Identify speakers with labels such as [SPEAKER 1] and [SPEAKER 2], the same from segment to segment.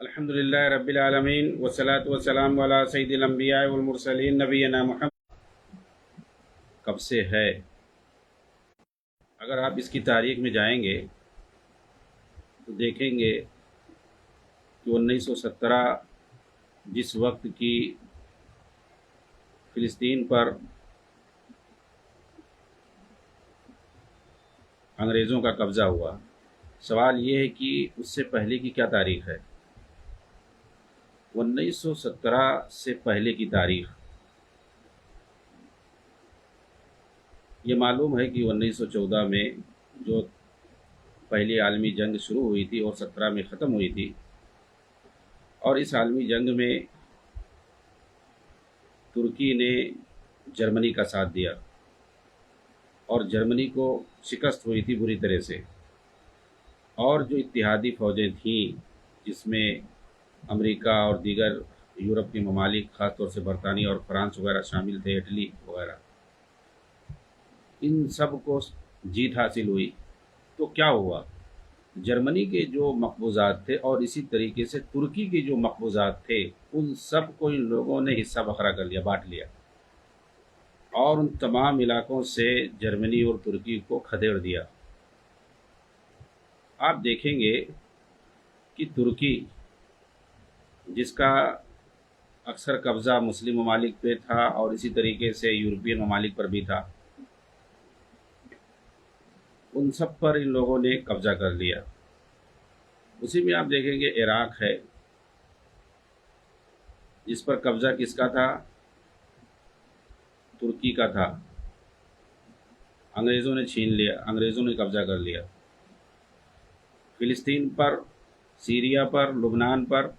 [SPEAKER 1] الحمدللہ رب العالمین والصلاة والسلام علی سید الانبیاء والمرسلین نبینا محمد کب سے ہے؟ اگر آپ اس کی تاریخ میں جائیں گے تو دیکھیں گے کہ 1917 جس وقت کی فلسطین پر انگریزوں کا قبضہ ہوا، سوال یہ ہے کہ اس سے پہلے کی کیا تاریخ ہے؟ 1917 سے پہلے کی تاریخ یہ معلوم ہے کہ 1914 میں جو پہلی عالمی جنگ شروع ہوئی تھی اور 17 میں ختم ہوئی تھی، اور اس عالمی جنگ میں ترکی نے جرمنی کا ساتھ دیا اور جرمنی کو شکست ہوئی تھی بری طرح سے، اور جو اتحادی فوجیں تھیں جس میں امریکا اور دیگر یورپ کے ممالک خاص طور سے برطانیہ اور فرانس وغیرہ شامل تھے، اٹلی وغیرہ، ان سب کو جیت حاصل ہوئی۔ تو کیا ہوا؟ جرمنی کے جو مقبوضات تھے اور اسی طریقے سے ترکی کے جو مقبوضات تھے ان سب کو ان لوگوں نے حصہ بکھرا کر لیا، بانٹ لیا، اور ان تمام علاقوں سے جرمنی اور ترکی کو کھدیڑ دیا۔ آپ دیکھیں گے کہ ترکی جس کا اکثر قبضہ مسلم ممالک پہ تھا اور اسی طریقے سے یورپین ممالک پر بھی تھا، ان سب پر ان لوگوں نے قبضہ کر لیا۔ اسی میں آپ دیکھیں گے عراق ہے، جس پر قبضہ کس کا تھا؟ ترکی کا تھا، انگریزوں نے چھین لیا، انگریزوں نے قبضہ کر لیا۔ فلسطین پر، سیریا پر، لبنان پر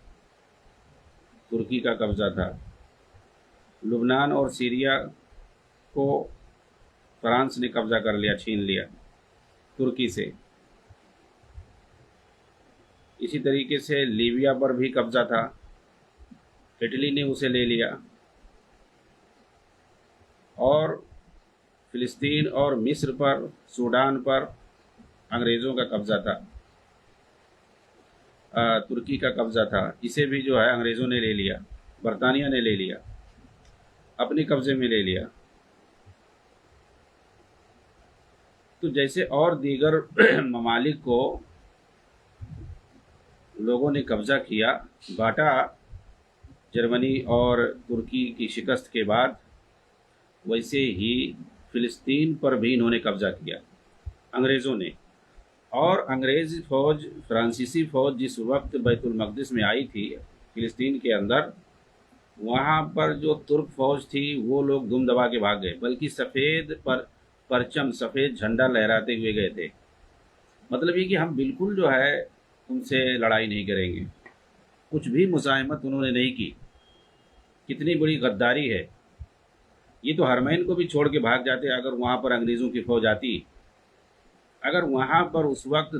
[SPEAKER 1] ترکی کا قبضہ تھا۔ لبنان اور سیریا کو فرانس نے قبضہ کر لیا، چھین لیا ترکی سے۔ اسی طریقے سے لیبیا پر بھی قبضہ تھا، اٹلی نے اسے لے لیا، اور فلسطین اور مصر پر، سوڈان پر انگریزوں کا قبضہ تھا، ترکی کا قبضہ تھا، اسے بھی جو ہے انگریزوں نے لے لیا، برطانیہ نے لے لیا، اپنے قبضے میں لے لیا۔ تو جیسے اور دیگر ممالک کو لوگوں نے قبضہ کیا، بانٹا جرمنی اور ترکی کی شکست کے بعد، ویسے ہی فلسطین پر بھی انہوں نے قبضہ کیا انگریزوں نے۔ اور انگریزی فوج، فرانسیسی فوج جس وقت بیت المقدس میں آئی تھی فلسطین کے اندر، وہاں پر جو ترک فوج تھی وہ لوگ دم دبا کے بھاگ گئے، بلکہ سفید پرچم، سفید جھنڈا لہراتے ہوئے گئے تھے۔ مطلب یہ کہ ہم بالکل جو ہے ان سے لڑائی نہیں کریں گے، کچھ بھی مزاحمت انہوں نے نہیں کی۔ کتنی بڑی غداری ہے! یہ تو حرمین کو بھی چھوڑ کے بھاگ جاتے اگر وہاں پر انگریزوں کی فوج آتی۔ اگر وہاں پر اس وقت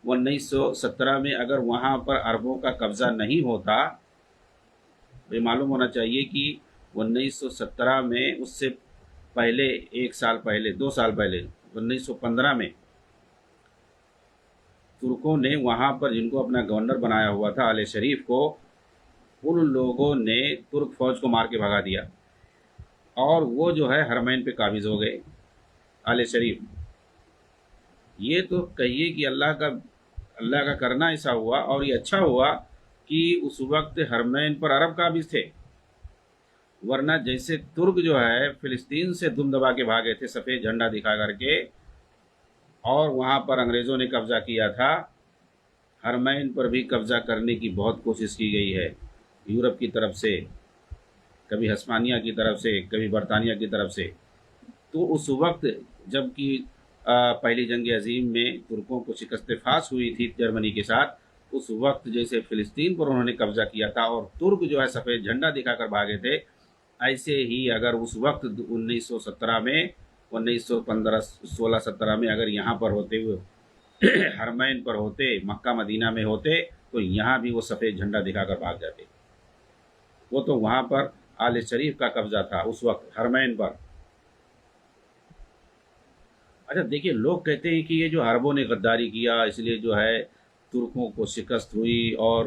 [SPEAKER 1] 1917 میں اگر وہاں پر عربوں کا قبضہ نہیں ہوتا، یہ معلوم ہونا چاہیے کہ 1917 میں اس سے پہلے، ایک سال پہلے، 2 سال پہلے، 1915 میں ترکوں نے وہاں پر جن کو اپنا گورنر بنایا ہوا تھا آل شریف کو، ان لوگوں نے ترک فوج کو مار کے بھگا دیا، اور وہ جو ہے حرمین پہ قابض ہو گئے آل شریف۔ یہ تو کہیے کہ اللہ کا کرنا ایسا ہوا، اور یہ اچھا ہوا کہ اس وقت حرمین پر عرب قابض تھے، ورنہ جیسے ترک جو ہے فلسطین سے دم دبا کے بھاگے تھے سفید جھنڈا دکھا کر کے، اور وہاں پر انگریزوں نے قبضہ کیا تھا، حرمین پر بھی قبضہ کرنے کی بہت کوشش کی گئی ہے یورپ کی طرف سے، کبھی ہسپانیہ کی طرف سے، کبھی برطانیہ کی طرف سے۔ تو اس وقت جب کہ پہلی جنگ عظیم میں ترکوں کو شکست فاس ہوئی تھی جرمنی کے ساتھ، اس وقت جیسے فلسطین پر انہوں نے قبضہ کیا تھا اور ترک جو ہے سفید جھنڈا دکھا کر بھاگے تھے، ایسے ہی اگر اس وقت 1917 میں، 1915 16 17 میں اگر یہاں پر ہوتے ہوئے حرمین پر ہوتے، مکہ مدینہ میں ہوتے، تو یہاں بھی وہ سفید جھنڈا دکھا کر بھاگ جاتے۔ وہ تو وہاں پر آل شریف کا قبضہ تھا اس وقت حرمین پر۔ اچھا دیکھیے، لوگ کہتے ہیں کہ یہ جو عربوں نے غداری کیا اس لیے جو ہے ترکوں کو شکست ہوئی، اور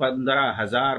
[SPEAKER 1] 15,000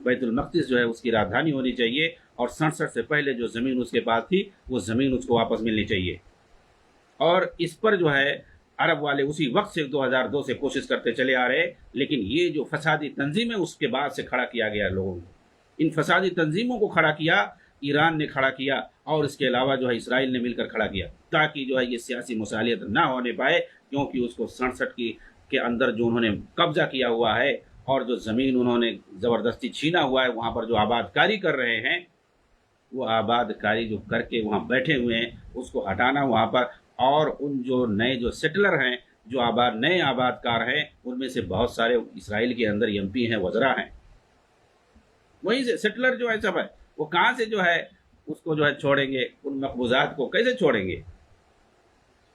[SPEAKER 1] بیت المقدس جو ہے اس کی راجدھانی ہونی چاہیے، اور 67 سے پہلے جو زمین اس کے پاس تھی وہ زمین اس کو واپس ملنی چاہیے۔ اور اس پر جو ہے عرب والے اسی وقت سے 2002 سے کوشش کرتے چلے آ رہے، لیکن یہ جو فسادی تنظیمیں اس کے بعد سے کھڑا کیا گیا لوگوں کو، ان فسادی تنظیموں کو کھڑا کیا ایران نے کھڑا کیا، اور اس کے علاوہ جو ہے اسرائیل نے مل کر کھڑا کیا، تاکہ جو ہے یہ سیاسی مصالحت نہ ہونے پائے، کیونکہ اس کو 67 کے اندر جو انہوں نے قبضہ کیا ہوا ہے اور جو زمین انہوں نے زبردستی چھینا ہوا ہے، وہاں پر جو آباد کاری کر رہے ہیں، وہ آباد کاری جو کر کے وہاں بیٹھے ہوئے ہیں اس کو ہٹانا وہاں پر، اور ان جو نئے جو سیٹلر ہیں، جو نئے آباد کار ہیں، ان میں سے بہت سارے اسرائیل کے اندر ایم پی ہیں، وزراء ہیں، وہیں سے سیٹلر جو ہے سب ہے، وہ کہاں سے جو ہے اس کو جو ہے چھوڑیں گے، ان مقبوضات کو کیسے چھوڑیں گے؟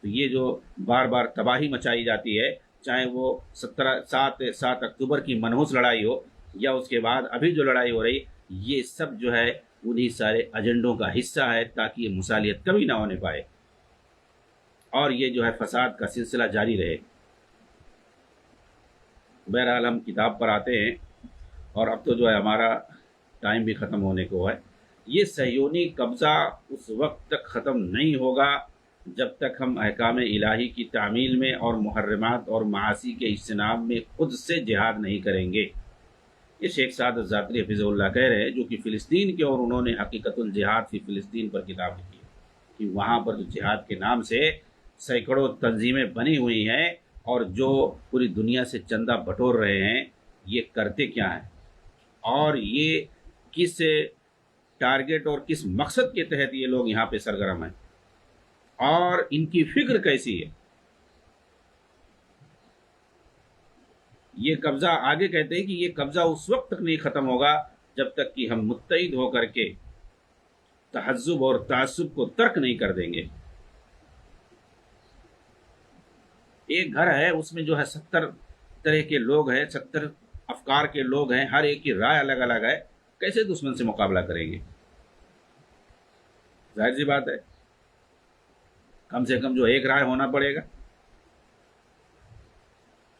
[SPEAKER 1] تو یہ جو بار بار تباہی مچائی جاتی ہے، چاہے وہ 7 اکتوبر کی منحوس لڑائی ہو یا اس کے بعد ابھی جو لڑائی ہو رہی، یہ سب جو ہے انہی سارے ایجنڈوں کا حصہ ہے، تاکہ یہ مصالحت کبھی نہ ہونے پائے اور یہ جو ہے فساد کا سلسلہ جاری رہے۔ بہرحال ہم کتاب پر آتے ہیں، اور اب تو جو ہے ہمارا ٹائم بھی ختم ہونے کو ہے۔ یہ صہیونی قبضہ اس وقت تک ختم نہیں ہوگا جب تک ہم احکام الہی کی تعمیل میں اور محرمات اور معاصی کے اجتناب میں خود سے جہاد نہیں کریں گے۔ یہ شیخ سعادت ذاتری حفظہ اللہ کہہ رہے ہیں، جو کہ فلسطین کے، اور انہوں نے حقیقت الجہاد فی فلسطین پر کتاب لکھی ہے، کہ وہاں پر جو جہاد کے نام سے سینکڑوں تنظیمیں بنی ہوئی ہیں اور جو پوری دنیا سے چندہ بٹور رہے ہیں، یہ کرتے کیا ہیں اور یہ کس ٹارگٹ اور کس مقصد کے تحت یہ لوگ یہاں پہ سرگرم ہیں، اور ان کی فکر کیسی ہے۔ یہ قبضہ آگے کہتے ہیں کہ یہ قبضہ اس وقت تک نہیں ختم ہوگا جب تک کہ ہم متحد ہو کر کے تہذب اور تعصب کو ترک نہیں کر دیں گے۔ ایک گھر ہے، اس میں جو ہے 70 طرح کے لوگ ہیں، 70 افکار کے لوگ ہیں، ہر ایک کی رائے الگ الگ ہے، کیسے دشمن سے مقابلہ کریں گے؟ ظاہر سی بات ہے، کم سے کم جو ایک رائے ہونا پڑے گا۔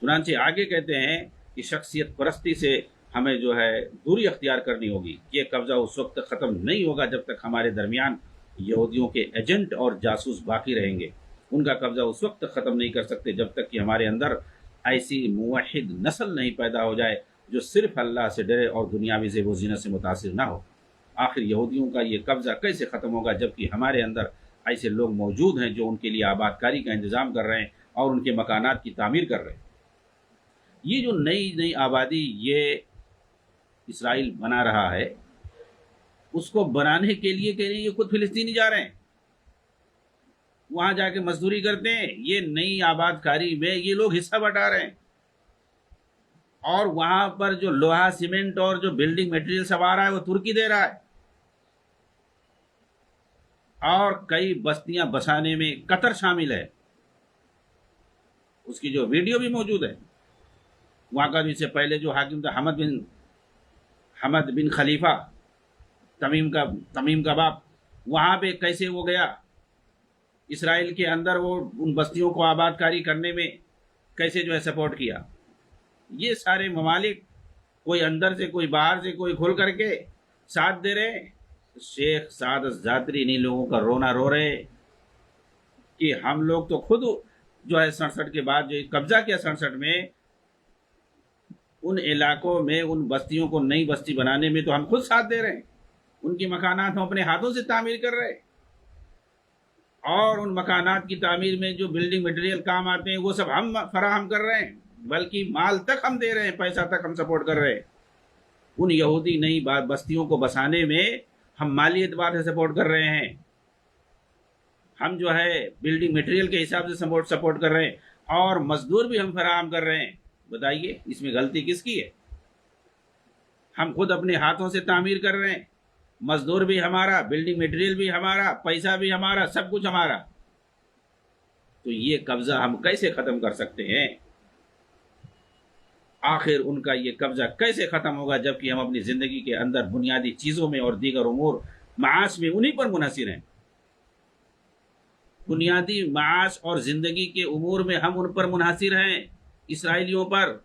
[SPEAKER 1] چنانچہ آگے کہتے ہیں کہ شخصیت پرستی سے ہمیں جو ہے دوری اختیار کرنی ہوگی۔ یہ قبضہ اس وقت تک ختم نہیں ہوگا جب تک ہمارے درمیان یہودیوں کے ایجنٹ اور جاسوس باقی رہیں گے۔ ان کا قبضہ اس وقت تک ختم نہیں کر سکتے جب تک کہ ہمارے اندر ایسی موحد نسل نہیں پیدا ہو جائے جو صرف اللہ سے ڈرے اور دنیاوی زیب و زینت سے متاثر نہ ہو۔ آخر یہودیوں کا یہ قبضہ کیسے ختم ہوگا جبکہ ہمارے اندر ایسے لوگ موجود ہیں جو ان کے لیے آباد کاری کا انتظام کر رہے ہیں اور ان کے مکانات کی تعمیر کر رہے ہیں۔ یہ جو نئی آبادی یہ اسرائیل بنا رہا ہے، اس کو بنانے کے لیے کہہ رہے ہیں یہ خود فلسطینی جا رہے ہیں، وہاں جا کے مزدوری کرتے ہیں، یہ نئی آباد کاری میں یہ لوگ حصہ بٹا رہے ہیں، اور وہاں پر جو لوہا سیمنٹ اور جو بلڈنگ میٹیریل سب آ رہا ہے وہ ترکی دے رہا ہے، اور کئی بستیاں بسانے میں قطر شامل ہے، اس کی جو ویڈیو بھی موجود ہے۔ وہاں کا اس سے پہلے جو حاکم تھا حمد بن خلیفہ، تمیم کا باپ، وہاں پہ کیسے وہ گیا اسرائیل کے اندر، وہ ان بستیوں کو آباد کاری کرنے میں کیسے جو ہے سپورٹ کیا۔ یہ سارے ممالک کوئی اندر سے کوئی باہر سے کوئی کھل کر کے ساتھ دے رہے ہیں۔ شیخ سعادت ذاتری انہیں لوگوں کا رونا رو رہے کہ ہم لوگ تو خود جو ہے 67 کے بعد جو قبضہ کیا 67 میں، ان علاقوں میں ان بستیوں کو نئی بستی بنانے میں تو ہم خود ساتھ دے رہے ہیں، ان کی مکانات ہم اپنے ہاتھوں سے تعمیر کر رہے ہیں، اور ان مکانات کی تعمیر میں جو بلڈنگ مٹیریل کام آتے ہیں وہ سب ہم فراہم کر رہے ہیں، بلکہ مال تک ہم دے رہے ہیں، پیسہ تک ہم سپورٹ کر رہے ہیں۔ ان یہودی نئی بستیوں کو بسانے میں ہم مالی اعتبار سے سپورٹ کر رہے ہیں، ہم جو ہے بلڈنگ مٹیریل کے حساب سے سپورٹ کر رہے ہیں، اور مزدور بھی ہم فراہم کر رہے ہیں۔ بتائیے اس میں غلطی کس کی ہے؟ ہم خود اپنے ہاتھوں سے تعمیر کر رہے ہیں، مزدور بھی ہمارا، بلڈنگ مٹیریل بھی ہمارا، پیسہ بھی ہمارا، سب کچھ ہمارا، تو یہ قبضہ ہم کیسے ختم کر سکتے ہیں؟ آخر ان کا یہ قبضہ کیسے ختم ہوگا جبکہ ہم اپنی زندگی کے اندر بنیادی چیزوں میں اور دیگر امور معاش میں انہی پر منحصر ہیں۔ بنیادی معاش اور زندگی کے امور میں ہم ان پر منحصر ہیں، اسرائیلیوں پر۔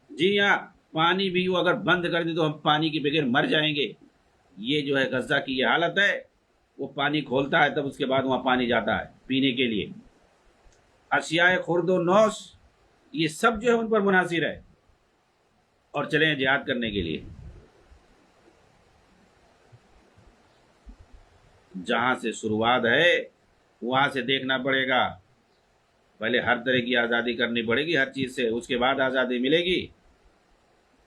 [SPEAKER 1] جی ہاں، پانی بھی وہ اگر بند کر دے تو ہم پانی کے بغیر مر جائیں گے. یہ جو ہے غزہ کی یہ حالت ہے. وہ پانی کھولتا ہے تب اس کے بعد وہاں پانی جاتا ہے پینے کے لیے. اشیاء خرد و نوش یہ سب جو ہے ان پر منحصر ہے. اور چلیں جہاد کرنے کے لیے. جہاں سے شروعات ہے وہاں سے دیکھنا پڑے گا. پہلے ہر طرح کی آزادی کرنی پڑے گی ہر چیز سے, اس کے بعد آزادی ملے گی.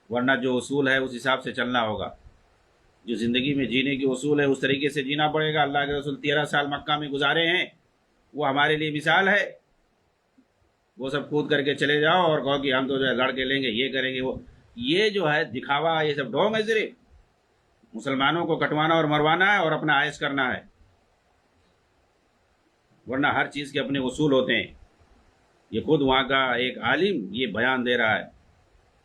[SPEAKER 1] ورنہ جو اصول ہے اس حساب سے چلنا ہوگا. جو زندگی میں جینے کی اصول ہے اس طریقے سے جینا پڑے گا. اللہ کے رسول 13 سال مکہ میں گزارے ہیں, وہ ہمارے لیے مثال ہے. وہ سب کود کر کے چلے جاؤ اور کہو کہ ہم تو جو ہے لڑ کے لیں گے, یہ کریں گے, وہ یہ جو ہے دکھاوا, یہ سب ڈھونگ ہے. صرف مسلمانوں کو کٹوانا اور مروانا ہے اور اپنا عائش کرنا ہے. ورنہ ہر چیز کے اپنے اصول ہوتے ہیں. یہ خود وہاں کا ایک عالم یہ بیان دے رہا ہے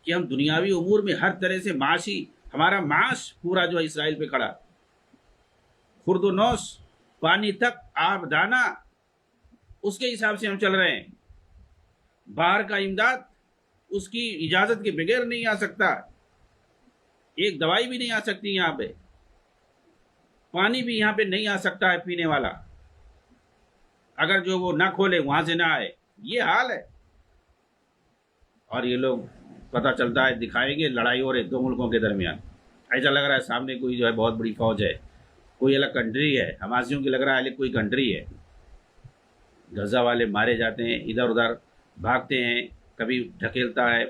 [SPEAKER 1] کہ ہم دنیاوی امور میں ہر طرح سے معاشی, ہمارا معاش پورا جو ہے اسرائیل پہ کھڑا. خرد و نوش, پانی تک, آب دانا, اس کے حساب سے ہم چل رہے ہیں. باہر کا امداد اس کی اجازت کے بغیر نہیں آ سکتا. ایک دوائی بھی نہیں آ سکتی یہاں پہ. پانی بھی یہاں پہ نہیں آ سکتا ہے پینے والا, اگر جو وہ نہ کھولے وہاں سے نہ آئے. یہ حال ہے. اور یہ لوگ پتہ چلتا ہے دکھائیں گے لڑائی ہو رہی دو ملکوں کے درمیان. ایسا لگ رہا ہے سامنے کوئی جو ہے بہت بڑی فوج ہے, کوئی الگ کنٹری ہے. حماسیوں کی لگ رہا ہے الگ کوئی کنٹری ہے. غزہ والے مارے جاتے ہیں, ادھر ادھر بھاگتے ہیں. کبھی ڈھکیلتا ہے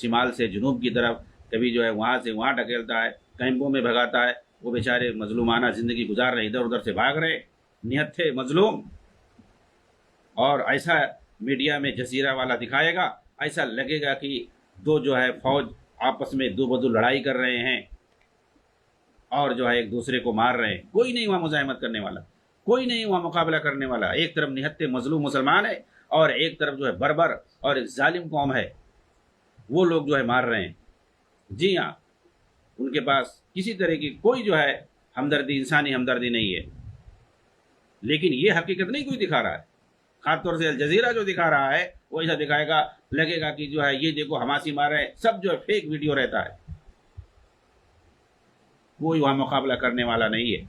[SPEAKER 1] شمال سے جنوب کی طرف, کبھی جو ہے وہاں سے وہاں ڈھکیلتا ہے, کیمپوں میں بھگاتا ہے. وہ بیچارے مظلومانہ زندگی گزار رہے ہیں, ادھر ادھر سے بھاگ رہے, نہتھے مظلوم. اور ایسا میڈیا میں جزیرہ والا دکھائے گا, ایسا لگے گا کہ دو جو ہے فوج آپس میں دو بدو لڑائی کر رہے ہیں اور جو ہے ایک دوسرے کو مار رہے ہیں. کوئی نہیں وہاں مزاحمت کرنے والا, کوئی نہیں وہاں مقابلہ کرنے والا. ایک طرف نہتے مظلوم مسلمان ہے اور ایک طرف جو ہے بربر اور ایک ظالم قوم ہے, وہ لوگ جو ہے مار رہے ہیں. جی ہاں, ان کے پاس کسی طرح کی کوئی جو ہے ہمدردی, انسانی ہمدردی نہیں ہے. لیکن یہ حقیقت نہیں کوئی دکھا رہا ہے. خاص طور سے الجزیرہ جو دکھا رہا ہے وہ ایسا دکھائے گا, لگے گا کہ جو ہے یہ دیکھو حماسی مار رہے ہیں. سب جو ہے فیک ویڈیو رہتا ہے. کوئی وہاں مقابلہ کرنے والا نہیں ہے.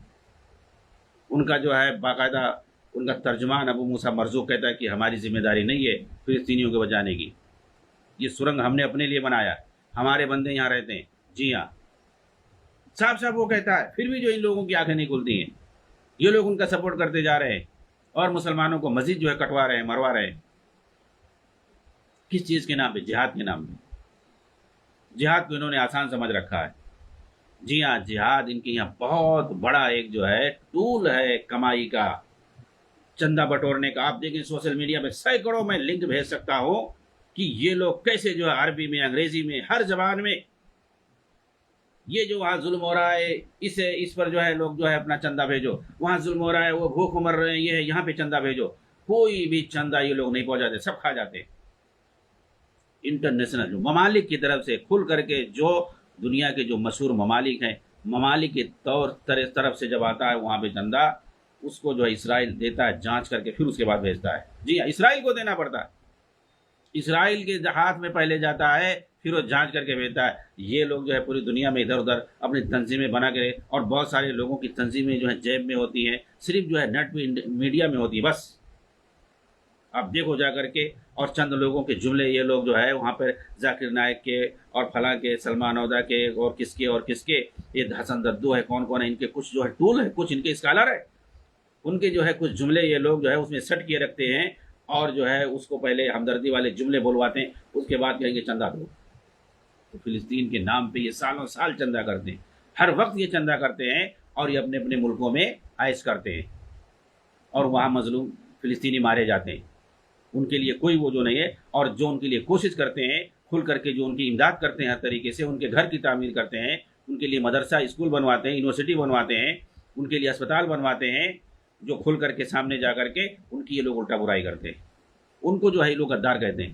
[SPEAKER 1] ان کا جو ہے باقاعدہ ان کا ترجمان ابو موسیٰ مرزوق کہتا ہے کہ ہماری ذمہ داری نہیں ہے فلسطینیوں کو بچانے کی. یہ سرنگ ہم نے اپنے لیے بنایا, ہمارے بندے یہاں رہتے ہیں. جی ہاں, صاحب وہ کہتا ہے. پھر بھی جو ان لوگوں کی آنکھیں نہیں کھلتی ہیں, یہ لوگ ان کا سپورٹ کرتے جا رہے ہیں اور مسلمانوں کو مزید جو ہے کٹوا رہے ہیں, مروا رہے ہیں. کس چیز کے نام پہ؟ جہاد کے نام پہ. جہاد کو انہوں نے آسان سمجھ رکھا ہے. جی ہاں, جہاد ان کے یہاں بہت بڑا ایک جو ہے ٹول ہے کمائی کا, چندہ بٹورنے کا. آپ دیکھیں سوشل میڈیا پہ سینکڑوں میں لنک بھیج سکتا ہوں کہ یہ لوگ کیسے جو ہے عربی میں, انگریزی میں, ہر زبان میں یہ جو وہاں ظلم ہو رہا ہے اس پر جو ہے لوگ جو ہے اپنا چندہ بھیجو, وہاں ظلم ہو رہا ہے, وہ بھوک مر رہے ہیں, یہ ہے یہاں پہ چندہ بھیجو. کوئی بھی چندہ یہ لوگ نہیں پہنچاتے, سب کھا جاتے. انٹرنیشنل جو ممالک کی طرف سے کھل کر کے, جو دنیا کے جو مشہور ممالک ہیں, ممالک کے طرف سے جب آتا ہے وہاں پہ چندہ, اس کو جو ہے اسرائیل دیتا ہے جانچ کر کے, پھر اس کے بعد بھیجتا ہے. جی ہاں, اسرائیل کو دینا پڑتا ہے. اسرائیل کے ہاتھ میں پہلے جاتا ہے, پھر وہ جانچ کر کے بھیجتا ہے. یہ لوگ جو ہے پوری دنیا میں ادھر ادھر اپنی تنظیمیں بنا کے, اور بہت سارے لوگوں کی تنظیمیں جو ہے جیب میں ہوتی ہیں, صرف جو ہے نیٹ پہ میڈیا میں ہوتی ہے. بس آپ دیکھو جا کر کے, اور چند لوگوں کے جملے یہ لوگ جو ہے وہاں پر ذاکر نائک کے اور فلاں کے, سلمان عودہ کے, اور کس کے, یہ حسن دردو ہے, کون ہے, ان کے کچھ جو ہے ٹول ہے, کچھ ان کے اسکالر ہے, ان کے جو ہے کچھ جملے یہ لوگ جو ہے اس میں سٹ کیے رکھتے ہیں, اور جو ہے اس کو پہلے ہمدردی والے جملے بلواتے ہیں, اس کے بعد کہیں گے چندہ دو. تو فلسطین کے نام پہ یہ سالوں سال چندہ کرتے ہیں, ہر وقت یہ چندہ کرتے ہیں, اور یہ اپنے اپنے ملکوں میں عائش کرتے ہیں, اور وہاں مظلوم فلسطینی مارے جاتے ہیں. ان کے لیے کوئی وہ جو نہیں ہے. اور جو ان کے لیے کوشش کرتے ہیں کھل کر کے, جو ان کی امداد کرتے ہیں ہر طریقے سے, ان کے گھر کی تعمیر کرتے ہیں, ان کے لیے مدرسہ اسکول بنواتے ہیں, یونیورسٹی بنواتے ہیں, ان کے لیے اسپتال بنواتے ہیں, جو کھل کر کے سامنے جا کر کے ان کی یہ لوگ الٹا برائی کرتے ہیں. ان کو جو ہے یہ لوگ غدار کہتے ہیں.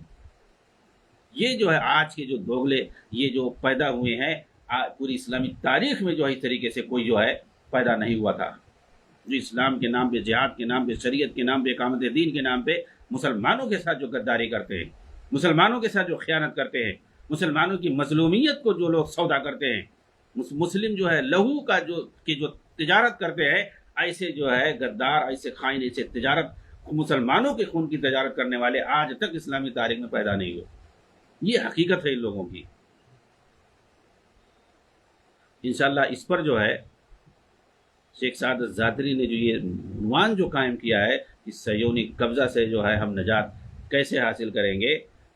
[SPEAKER 1] یہ جو ہے آج کے جو دوغلے یہ جو پیدا ہوئے ہیں, پوری اسلامی تاریخ میں جو ہے اس طریقے سے کوئی جو ہے پیدا نہیں ہوا تھا, جو اسلام کے نام پہ, جہاد کے نام پہ, شریعت کے نام پہ, اقامت دین کے نام پہ مسلمانوں کے ساتھ جو غداری کرتے ہیں, مسلمانوں کے ساتھ جو خیانت کرتے ہیں, مسلمانوں کی مظلومیت کو جو لوگ سودا کرتے ہیں، مسلم جو ہے لہو کا جو تجارت کرتے ہیں، ایسے جو ہے غدار، ایسے خائن، ایسے تجارت، مسلمانوں کے خون کی تجارت کرنے والے آج تک اسلامی تاریخ میں پیدا نہیں ہوئے۔ یہ حقیقت ہے ان لوگوں کی۔ انشاءاللہ اس پر جو ہے شیخ سعادت زادری نے جو یہ عنوان جو قائم کیا ہے، اس صہیونی قبضہ سے جو ہے ہم نجات کیسے حاصل کریں گے،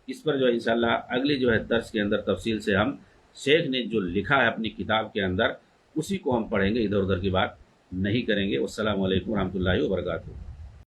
[SPEAKER 1] اس پر جو ہے انشاءاللہ اگلی جو ہے درس کے اندر تفصیل سے ہم شیخ نے جو لکھا ہے اپنی کتاب کے اندر اسی کو ہم پڑھیں گے، ادھر ادھر کی بات نہیں کریں گے۔ والسلام علیکم ورحمۃ اللہ وبرکاتہ۔